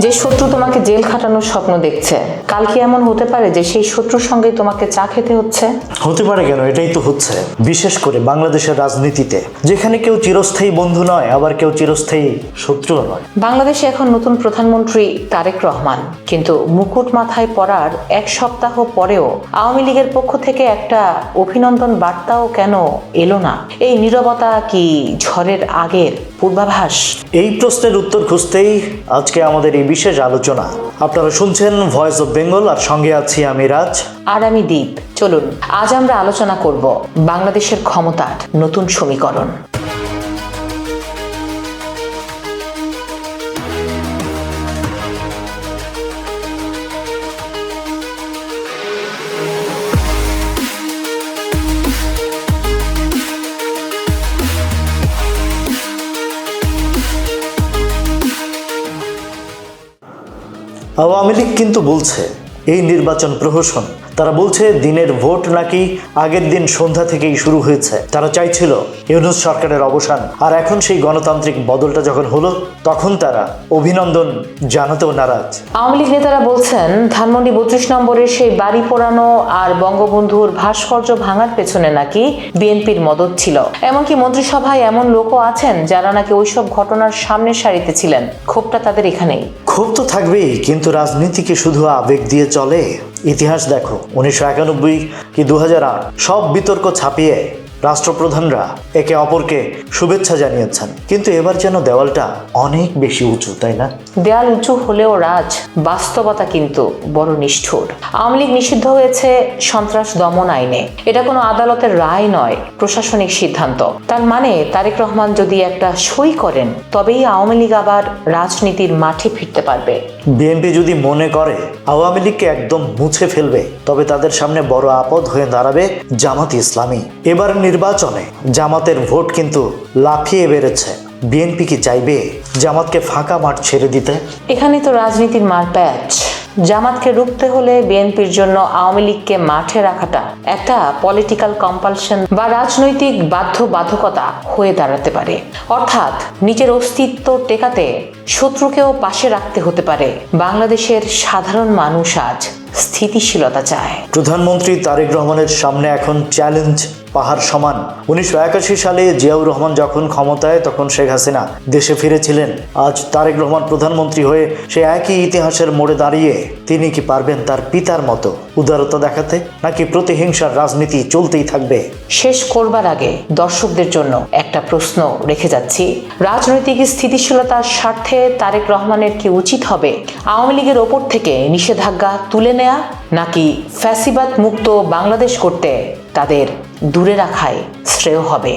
যে শত্রু তোমাকে জেল খাটানোর স্বপ্ন দেখছে, কাল কি এমন হতে পারে যে সেই শত্রুর সঙ্গে তোমাকে চা খেতে হচ্ছে? হতে পারে কেন, এটাই তো হচ্ছে। বিশেষ করে বাংলাদেশের রাজনীতিতে, যেখানে কেউ চিরস্থায়ী বন্ধু নয়, আবার কেউ চিরস্থায়ী শত্রুও নয়। বাংলাদেশে এখন নতুন প্রধানমন্ত্রী তারেক রহমান, কিন্তু মুকুট মাথায় পড়ার এক সপ্তাহ পরেও আওয়ামী লীগের পক্ষ থেকে একটা অভিনন্দন বার্তাও কেন এলো না? এই নীরবতা কি ঝড়ের আগের পূর্বাভাস? এই প্রশ্নের উত্তর খুঁজতেই আজকে আমাদের এই বিশেষ আলোচনা। আপনারা শুনছেন ভয়েস অফ বেঙ্গল, আর সঙ্গে আছি আমি রাজ। আর আমি দীপ। চলুন আজ আমরা আলোচনা করব বাংলাদেশের ক্ষমতার নতুন সমীকরণ। আওয়ামী লীগ কিন্তু বলছে এই নির্বাচন প্রহসন। তারা বলছে দিনের ভোট নাকি আগের দিন সন্ধ্যা থেকেই শুরু হয়েছে। তারা চাইছিল ইউনূস সরকারের অবসান, আর এখন সেই গণতান্ত্রিক বদলটা যখন হলো, তখন তারা অভিনন্দন জানাতেও নারাজ। আওয়ামী লীগ নেতারা বলছেন ধানমন্ডি 32 নম্বরের সেই বাড়ি পোড়ানো আর বঙ্গবন্ধুর ভাস্কর্য ভাঙার পেছনে নাকি বিএনপির মদত ছিল। এমনকি মন্ত্রিসভায় এমন লোকও আছেন যারা নাকি ওইসব ঘটনার সামনের সারিতে ছিলেন। ক্ষোভটা তাদের এখানেই। ক্ষোভ তো থাকবেই, কিন্তু রাজনীতি কি শুধু আবেগ দিয়ে চলে? ইতিহাস দেখো, 1991 কি 2008 সব বিতর্ক ছাপিয়ে রাষ্ট্রপ্রধানরা একে অপরকে শুভেচ্ছা জানিয়েছেন। কিন্তু এবার যেন দেওয়ালটা অনেক বেশি উঁচু, তাই না? দেয়াল উঁচু হলেও রাজ, বাস্তবতা কিন্তু বড় নিষ্ঠুর। আওয়ামী লীগ নিষিদ্ধ হয়েছে সন্ত্রাস দমন আইনে। এটা কোনো আদালতের রায় নয়, প্রশাসনিক সিদ্ধান্ত। তার মানে তারেক রহমান যদি একটা সই করেন, তবেই আওয়ামী লীগ আবার রাজনীতির মাঠে ফিরতে পারবে। বিএনপি যদি মনে করে আওয়ামী লীগকে একদম মুছে ফেলবে, তবে তাদের সামনে বড় আপদ হয়ে দাঁড়াবে জামাত ইসলামী। এবার নির্বাচনে জামাতের ভোট কিন্তু লাফিয়ে বেড়েছে। বিএনপি কি চাইবে জামাতকে ফাঁকা মাঠ ছেড়ে দিতে? এখানে তো রাজনীতির মারপ্যাচ। জামাতকে রুখতে হলে বিএনপির জন্য আওয়ামী লীগকে মাঠে রাখাটা একটা পলিটিক্যাল কম্পালশন বা রাজনৈতিক বাধ্যবাধকতা হয়ে দাঁড়াতে পারে। অর্থাৎ নিজের অস্তিত্ব টেকাতে শত্রুকেও পাশে রাখতে হতে পারে। বাংলাদেশের সাধারণ মানুষ আজ স্থিতিশীলতা চায়। প্রধানমন্ত্রী তারেক রহমানের সামনে এখন চ্যালেঞ্জ পাহাড় সমান। 1981 সালে জিয়াউর রহমান যখন ক্ষমতায়, তখন শেখ হাসিনা দেশে ফিরেছিলেন। আজ তারেক রহমান প্রধানমন্ত্রী হয়ে সে একই ইতিহাসের মোড়ে দাঁড়িয়ে তিনি কি পারবেন তার পিতার মতো উদারতা দেখাতে, নাকি প্রতিহিংসার রাজনীতি চলতেই থাকবে? শেষ করবার আগে দর্শকদের জন্য একটা প্রশ্ন রেখে যাচ্ছি। রাজনৈতিক স্থিতিশীলতার স্বার্থে তারেক রহমানের কি উচিত হবে আওয়ামী লীগের ওপর থেকে নিষেধাজ্ঞা তুলে নেয়া, নাকি ফ্যাসিবাদ মুক্ত বাংলাদেশ করতে তাদের দূরে রাখাই শ্রেয় হবে?